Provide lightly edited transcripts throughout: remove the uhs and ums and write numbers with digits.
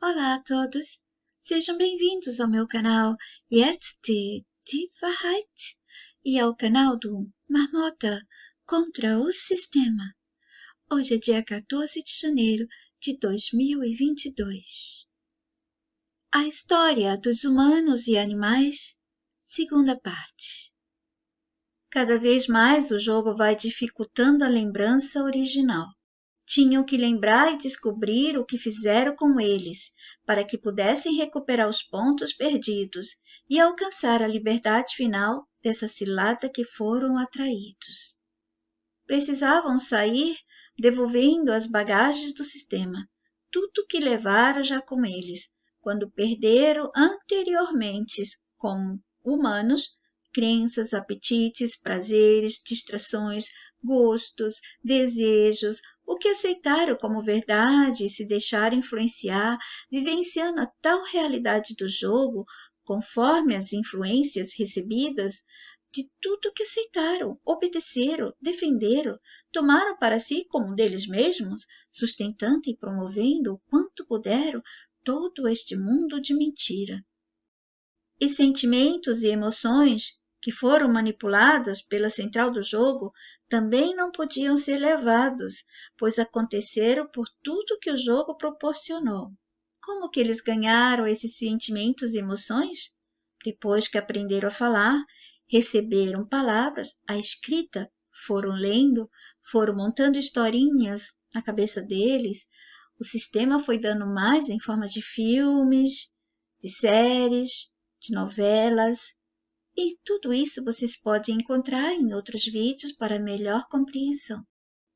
Olá a todos, sejam bem-vindos ao meu canal Jetzt die Wahrheit e ao canal do Marmota contra o Sistema. Hoje é dia 14 de janeiro de 2022. A história dos humanos e animais, segunda parte. Cada vez mais o jogo vai dificultando a lembrança original. Tinham que lembrar e descobrir o que fizeram com eles, para que pudessem recuperar os pontos perdidos e alcançar a liberdade final dessa cilada que foram atraídos. Precisavam sair devolvendo as bagagens do sistema, tudo que levaram já com eles, quando perderam anteriormente como humanos, crenças, apetites, prazeres, distrações, gostos, desejos, o que aceitaram como verdade e se deixaram influenciar, vivenciando a tal realidade do jogo, conforme as influências recebidas, de tudo que aceitaram, obedeceram, defenderam, tomaram para si como deles mesmos, sustentando e promovendo o quanto puderam todo este mundo de mentira. E sentimentos e emoções que foram manipuladas pela central do jogo também não podiam ser levados, pois aconteceram por tudo que o jogo proporcionou. Como que eles ganharam esses sentimentos e emoções? Depois que aprenderam a falar, receberam palavras, a escrita, foram lendo, foram montando historinhas na cabeça deles, o sistema foi dando mais em forma de filmes, de séries, de novelas, e tudo isso vocês podem encontrar em outros vídeos para melhor compreensão.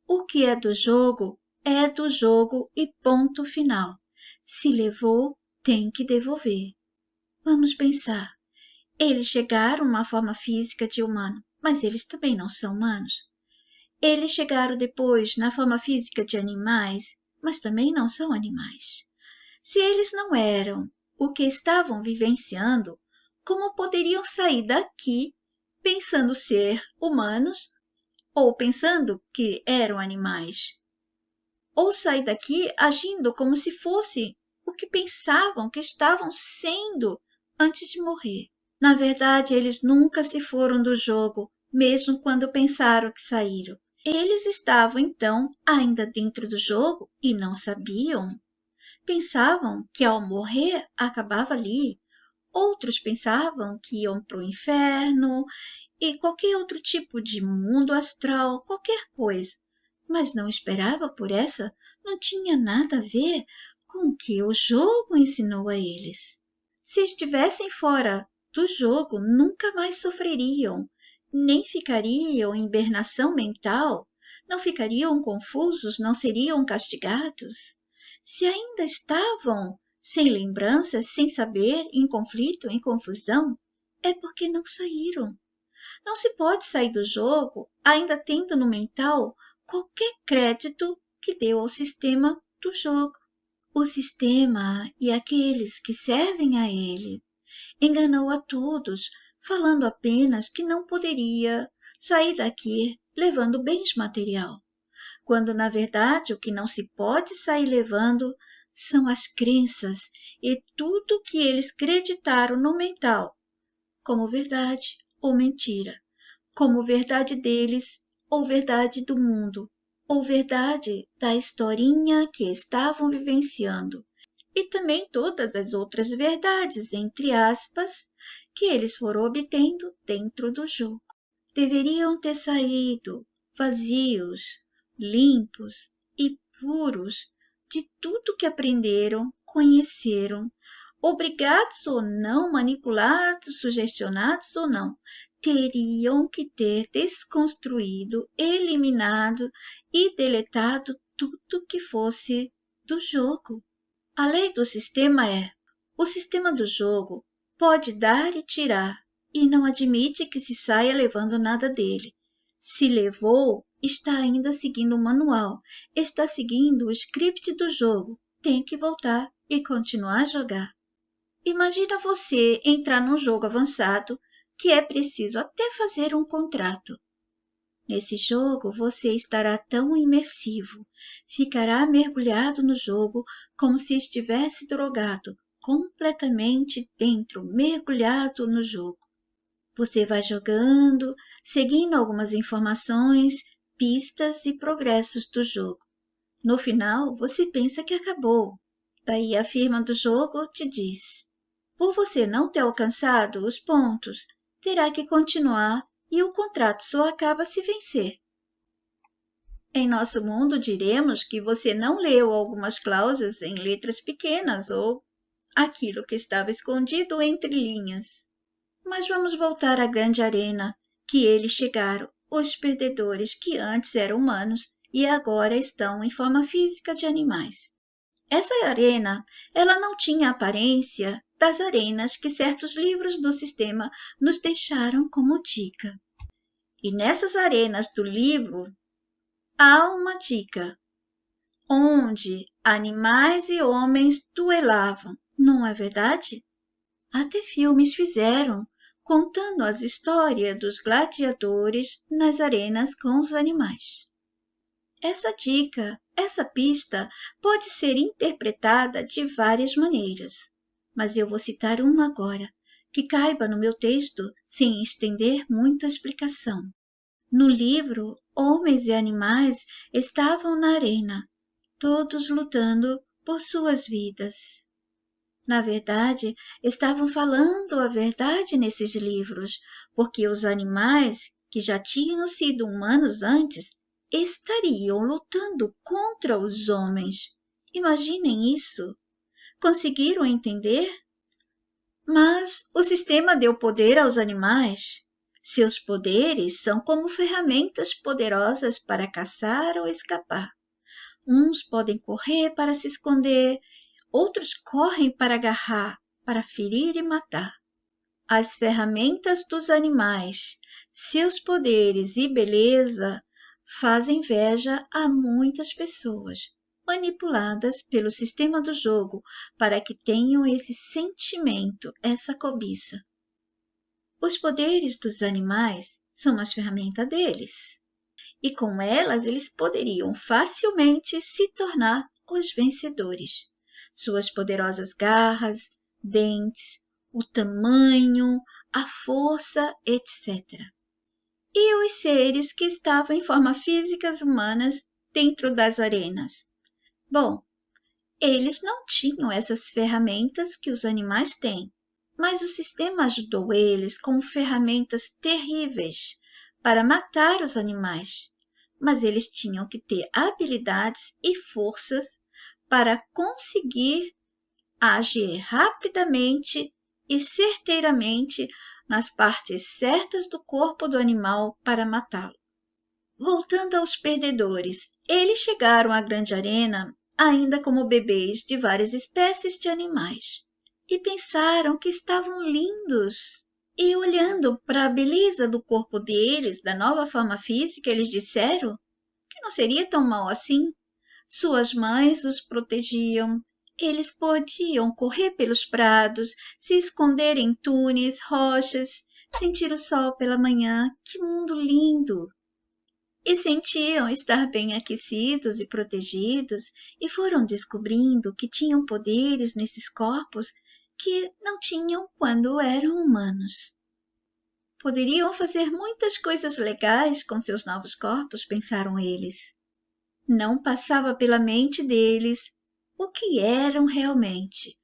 O que é do jogo e ponto final. Se levou, tem que devolver. Vamos pensar. Eles chegaram numa forma física de humano, mas eles também não são humanos. Eles chegaram depois na forma física de animais, mas também não são animais. Se eles não eram o que estavam vivenciando, como poderiam sair daqui pensando ser humanos ou pensando que eram animais? Ou sair daqui agindo como se fosse o que pensavam que estavam sendo antes de morrer. Na verdade, eles nunca se foram do jogo, mesmo quando pensaram que saíram. Eles estavam, então, ainda dentro do jogo e não sabiam. Pensavam que ao morrer acabava ali. Outros pensavam que iam para o inferno e qualquer outro tipo de mundo astral, qualquer coisa. Mas não esperava por essa, não tinha nada a ver com o que o jogo ensinou a eles. Se estivessem fora do jogo, nunca mais sofreriam, nem ficariam em hibernação mental, não ficariam confusos, não seriam castigados. Se ainda estavam sem lembranças, sem saber, em conflito, em confusão, é porque não saíram. Não se pode sair do jogo ainda tendo no mental qualquer crédito que deu ao sistema do jogo. O sistema e aqueles que servem a ele enganou a todos, falando apenas que não poderia sair daqui levando bens material, quando na verdade o que não se pode sair levando são as crenças e tudo que eles acreditaram no mental, como verdade ou mentira, como verdade deles ou verdade do mundo, ou verdade da historinha que estavam vivenciando, e também todas as outras verdades, entre aspas, que eles foram obtendo dentro do jogo. Deveriam ter saído vazios, limpos e puros de tudo que aprenderam, conheceram, obrigados ou não, manipulados, sugestionados ou não, teriam que ter desconstruído, eliminado e deletado tudo que fosse do jogo. A lei do sistema é: o sistema do jogo pode dar e tirar, e não admite que se saia levando nada dele. Se levou, está ainda seguindo o manual, está seguindo o script do jogo, tem que voltar e continuar a jogar. Imagina você entrar num jogo avançado que é preciso até fazer um contrato. Nesse jogo, você estará tão imersivo, ficará mergulhado no jogo como se estivesse drogado, completamente dentro, mergulhado no jogo. Você vai jogando, seguindo algumas informações, pistas e progressos do jogo. No final, você pensa que acabou. Daí a firma do jogo te diz: por você não ter alcançado os pontos, terá que continuar e o contrato só acaba se vencer. Em nosso mundo, diremos que você não leu algumas cláusulas em letras pequenas ou aquilo que estava escondido entre linhas. Mas vamos voltar à grande arena, que eles chegaram, os perdedores que antes eram humanos e agora estão em forma física de animais. Essa arena, ela não tinha a aparência das arenas que certos livros do sistema nos deixaram como dica. E nessas arenas do livro há uma dica, onde animais e homens duelavam, não é verdade? Até filmes fizeram, contando as histórias dos gladiadores nas arenas com os animais. Essa dica, essa pista, pode ser interpretada de várias maneiras, mas eu vou citar uma agora, que caiba no meu texto sem estender muito a explicação. No livro, homens e animais estavam na arena, todos lutando por suas vidas. Na verdade, estavam falando a verdade nesses livros, porque os animais, que já tinham sido humanos antes, estariam lutando contra os homens. Imaginem isso. Conseguiram entender? Mas o sistema deu poder aos animais. Seus poderes são como ferramentas poderosas para caçar ou escapar. Uns podem correr para se esconder, outros correm para agarrar, para ferir e matar. As ferramentas dos animais, seus poderes e beleza fazem inveja a muitas pessoas, manipuladas pelo sistema do jogo para que tenham esse sentimento, essa cobiça. Os poderes dos animais são as ferramentas deles, e com elas eles poderiam facilmente se tornar os vencedores. Suas poderosas garras, dentes, o tamanho, a força, etc. E os seres que estavam em forma físicas humanas dentro das arenas? Bom, eles não tinham essas ferramentas que os animais têm, mas o sistema ajudou eles com ferramentas terríveis para matar os animais. Mas eles tinham que ter habilidades e forças para conseguir agir rapidamente e certeiramente nas partes certas do corpo do animal para matá-lo. Voltando aos perdedores, eles chegaram à grande arena ainda como bebês de várias espécies de animais e pensaram que estavam lindos. E olhando para a beleza do corpo deles, da nova forma física, eles disseram que não seria tão mal assim. Suas mães os protegiam, eles podiam correr pelos prados, se esconder em túneis, rochas, sentir o sol pela manhã. Que mundo lindo! E sentiam estar bem aquecidos e protegidos, e foram descobrindo que tinham poderes nesses corpos que não tinham quando eram humanos. Poderiam fazer muitas coisas legais com seus novos corpos, pensaram eles. Não passava pela mente deles o que eram realmente,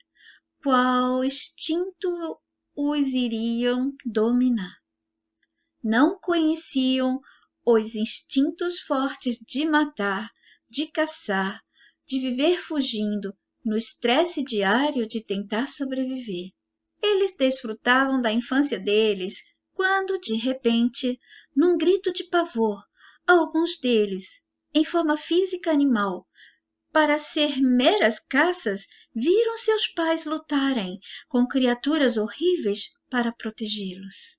qual instinto os iriam dominar. Não conheciam os instintos fortes de matar, de caçar, de viver fugindo no estresse diário de tentar sobreviver. Eles desfrutavam da infância deles quando, de repente, num grito de pavor, alguns deles, em forma física animal, para ser meras caças, viram seus pais lutarem com criaturas horríveis para protegê-los.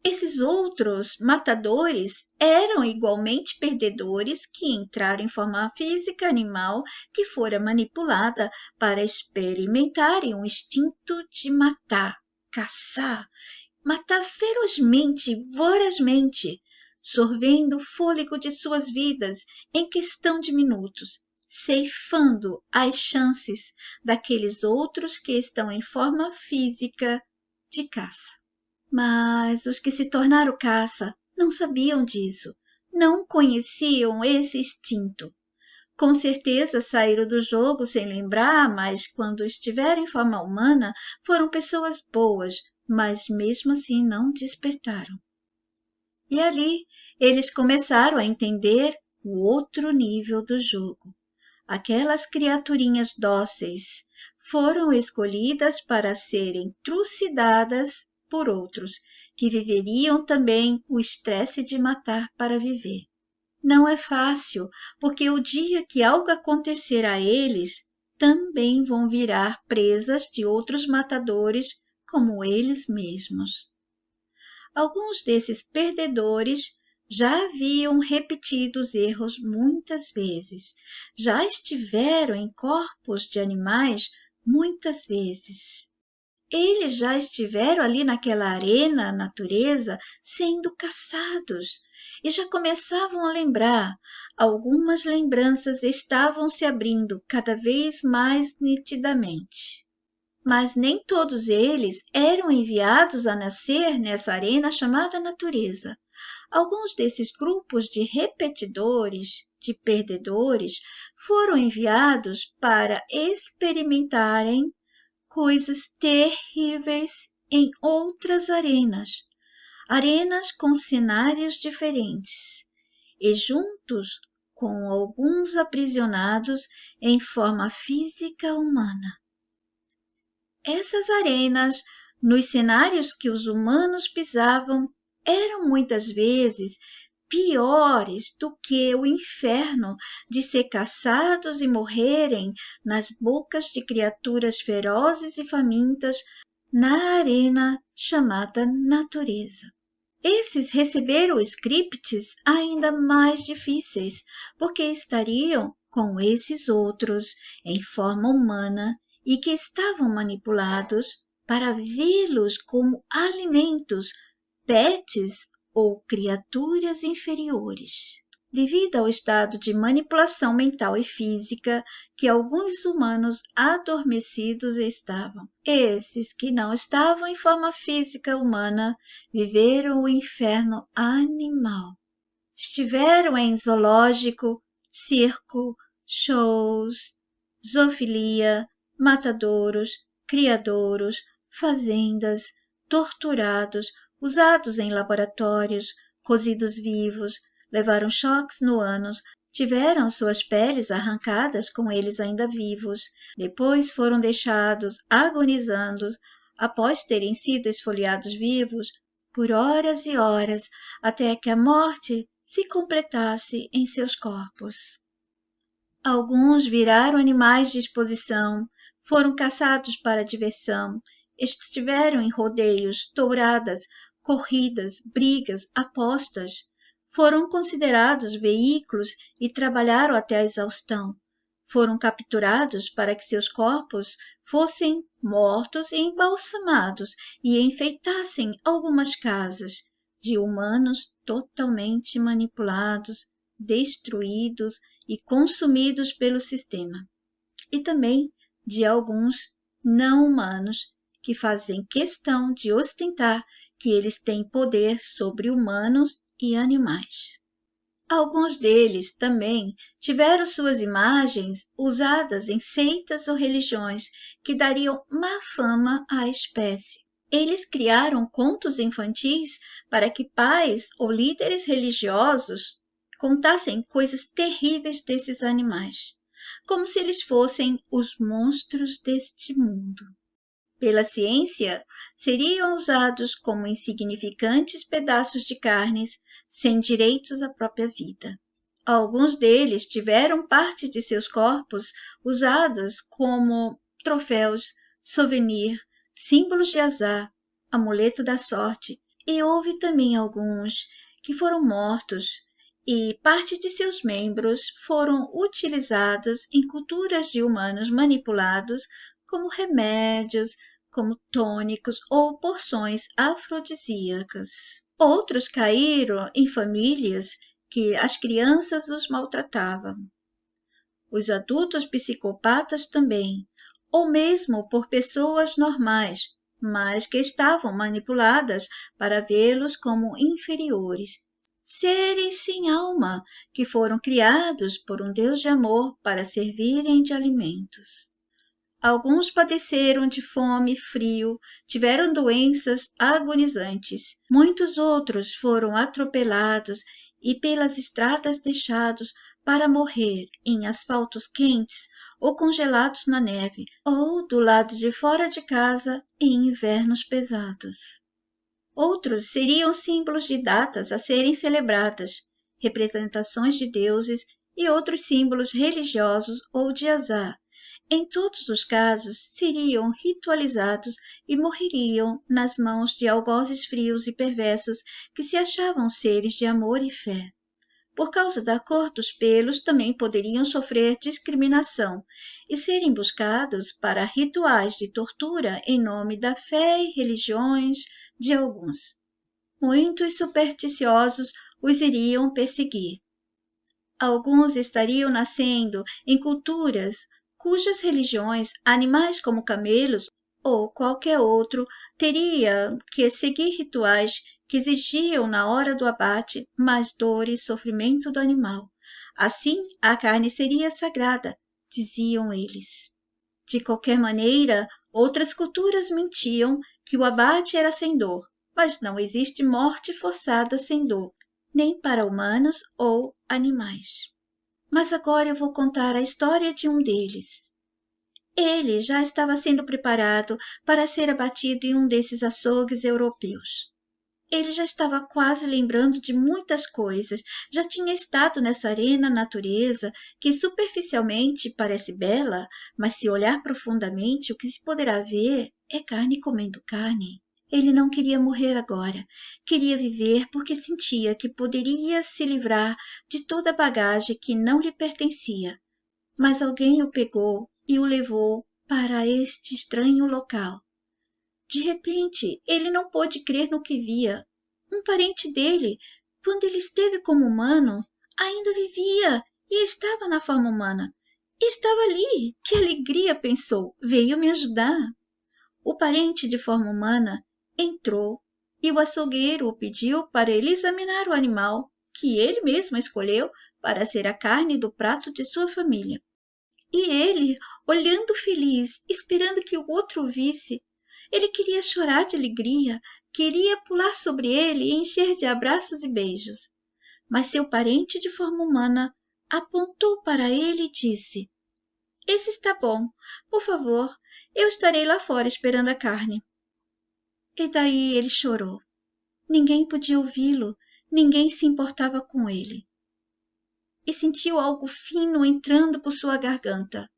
Esses outros matadores eram igualmente perdedores que entraram em forma física animal que fora manipulada para experimentarem o instinto de matar, caçar, matar ferozmente, vorazmente. sorvendo o fôlego de suas vidas em questão de minutos, ceifando as chances daqueles outros que estão em forma física de caça. Mas os que se tornaram caça não sabiam disso, não conheciam esse instinto. Com certeza saíram do jogo sem lembrar, mas quando estiveram em forma humana foram pessoas boas, mas mesmo assim não despertaram. E ali eles começaram a entender o outro nível do jogo. Aquelas criaturinhas dóceis foram escolhidas para serem trucidadas por outros, que viveriam também o estresse de matar para viver. Não é fácil, porque o dia que algo acontecer a eles, também vão virar presas de outros matadores como eles mesmos. Alguns desses perdedores já haviam repetido os erros muitas vezes, já estiveram em corpos de animais muitas vezes. Eles já estiveram ali naquela arena, natureza, sendo caçados e já começavam a lembrar. Algumas lembranças estavam se abrindo cada vez mais nitidamente. Mas nem todos eles eram enviados a nascer nessa arena chamada natureza. Alguns desses grupos de repetidores, de perdedores, foram enviados para experimentarem coisas terríveis em outras arenas, arenas com cenários diferentes, e juntos com alguns aprisionados em forma física humana. Essas arenas, nos cenários que os humanos pisavam, eram muitas vezes piores do que o inferno de ser caçados e morrerem nas bocas de criaturas ferozes e famintas na arena chamada natureza. Esses receberam scripts ainda mais difíceis, porque estariam com esses outros em forma humana e que estavam manipulados para vê-los como alimentos, pets ou criaturas inferiores. Devido ao estado de manipulação mental e física que alguns humanos adormecidos estavam, esses que não estavam em forma física humana viveram o inferno animal. Estiveram em zoológico, circo, shows, zoofilia, matadouros, criadouros, fazendas, torturados, usados em laboratórios, cozidos vivos, levaram choques no ânus, tiveram suas peles arrancadas com eles ainda vivos, depois foram deixados agonizando após terem sido esfoliados vivos por horas e horas até que a morte se completasse em seus corpos. Alguns viraram animais de exposição, foram caçados para diversão, estiveram em rodeios, touradas, corridas, brigas, apostas. Foram considerados veículos e trabalharam até a exaustão. Foram capturados para que seus corpos fossem mortos e embalsamados e enfeitassem algumas casas de humanos totalmente manipulados, destruídos e consumidos pelo sistema. E também de alguns não humanos que fazem questão de ostentar que eles têm poder sobre humanos e animais. Alguns deles também tiveram suas imagens usadas em seitas ou religiões que dariam má fama à espécie. Eles criaram contos infantis para que pais ou líderes religiosos contassem coisas terríveis desses animais, como se eles fossem os monstros deste mundo. Pela ciência, seriam usados como insignificantes pedaços de carnes sem direitos à própria vida. Alguns deles tiveram parte de seus corpos usadas como troféus, souvenir, símbolos de azar, amuleto da sorte, e houve também alguns que foram mortos e parte de seus membros foram utilizados em culturas de humanos manipulados como remédios, como tônicos ou porções afrodisíacas. Outros caíram em famílias que as crianças os maltratavam. Os adultos psicopatas também, ou mesmo por pessoas normais, mas que estavam manipuladas para vê-los como inferiores, seres sem alma que foram criados por um Deus de amor para servirem de alimentos. Alguns padeceram de fome e frio, tiveram doenças agonizantes. Muitos outros foram atropelados e pelas estradas deixados para morrer em asfaltos quentes ou congelados na neve, ou do lado de fora de casa em invernos pesados. Outros seriam símbolos de datas a serem celebradas, representações de deuses e outros símbolos religiosos ou de azar. Em todos os casos, seriam ritualizados e morreriam nas mãos de algozes frios e perversos que se achavam seres de amor e fé. Por causa da cor dos pelos, também poderiam sofrer discriminação e serem buscados para rituais de tortura em nome da fé e religiões de alguns. Muitos supersticiosos os iriam perseguir. Alguns estariam nascendo em culturas cujas religiões, animais como camelos ou qualquer outro, teria que seguir rituais que exigiam na hora do abate mais dor e sofrimento do animal. Assim, a carne seria sagrada, diziam eles. De qualquer maneira, outras culturas mentiam que o abate era sem dor, mas não existe morte forçada sem dor, nem para humanos ou animais. Mas agora eu vou contar a história de um deles. Ele já estava sendo preparado para ser abatido em um desses açougues europeus. Ele já estava quase lembrando de muitas coisas, já tinha estado nessa arena natureza que superficialmente parece bela, mas se olhar profundamente o que se poderá ver é carne comendo carne. Ele não queria morrer agora, queria viver porque sentia que poderia se livrar de toda a bagagem que não lhe pertencia. Mas alguém o pegou e o levou para este estranho local. De repente, ele não pôde crer no que via. Um parente dele, quando ele esteve como humano, ainda vivia e estava na forma humana. Estava ali. Que alegria, pensou. Veio me ajudar. O parente de forma humana entrou e o açougueiro o pediu para ele examinar o animal que ele mesmo escolheu para ser a carne do prato de sua família. E ele, olhando feliz, esperando que o outro o visse, ele queria chorar de alegria, queria pular sobre ele e encher de abraços e beijos. Mas seu parente de forma humana apontou para ele e disse: "Esse está bom. Por favor, eu estarei lá fora esperando a carne." E daí ele chorou. Ninguém podia ouvi-lo, ninguém se importava com ele. E sentiu algo fino entrando por sua garganta.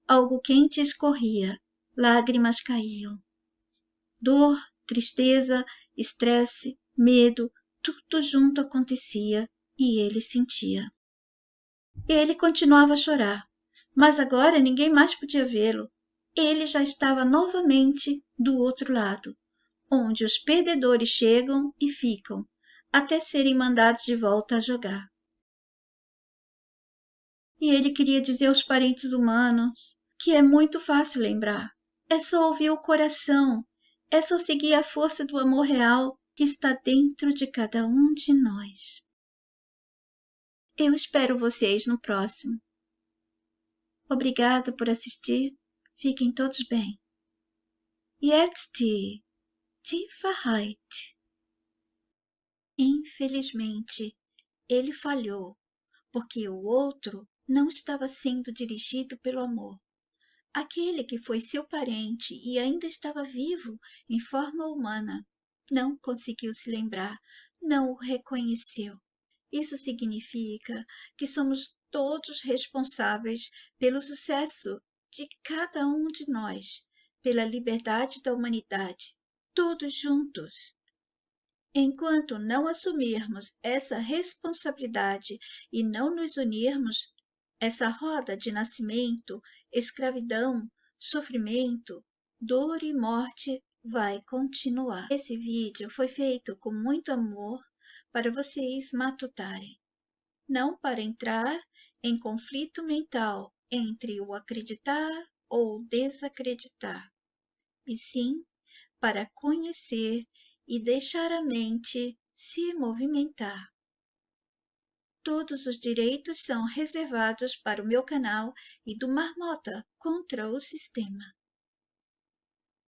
Algo quente escorria, lágrimas caíam. Dor, tristeza, estresse, medo, tudo junto acontecia e ele sentia. Ele continuava a chorar, mas agora ninguém mais podia vê-lo. Ele já estava novamente do outro lado, onde os perdedores chegam e ficam, até serem mandados de volta a jogar. E ele queria dizer aos parentes humanos que é muito fácil lembrar. É só ouvir o coração, é só seguir a força do amor real que está dentro de cada um de nós. Eu espero vocês no próximo. Obrigada por assistir. Fiquem todos bem. Jetzt die Wahrheit. Infelizmente, ele falhou, porque o outro não estava sendo dirigido pelo amor. Aquele que foi seu parente e ainda estava vivo em forma humana, não conseguiu se lembrar, não o reconheceu. Isso significa que somos todos responsáveis pelo sucesso de cada um de nós, pela liberdade da humanidade, todos juntos. Enquanto não assumirmos essa responsabilidade e não nos unirmos, essa roda de nascimento, escravidão, sofrimento, dor e morte vai continuar. Esse vídeo foi feito com muito amor para vocês matutarem, não para entrar em conflito mental entre o acreditar ou desacreditar, e sim para conhecer e deixar a mente se movimentar. Todos os direitos são reservados para o meu canal e do Marmota contra o Sistema.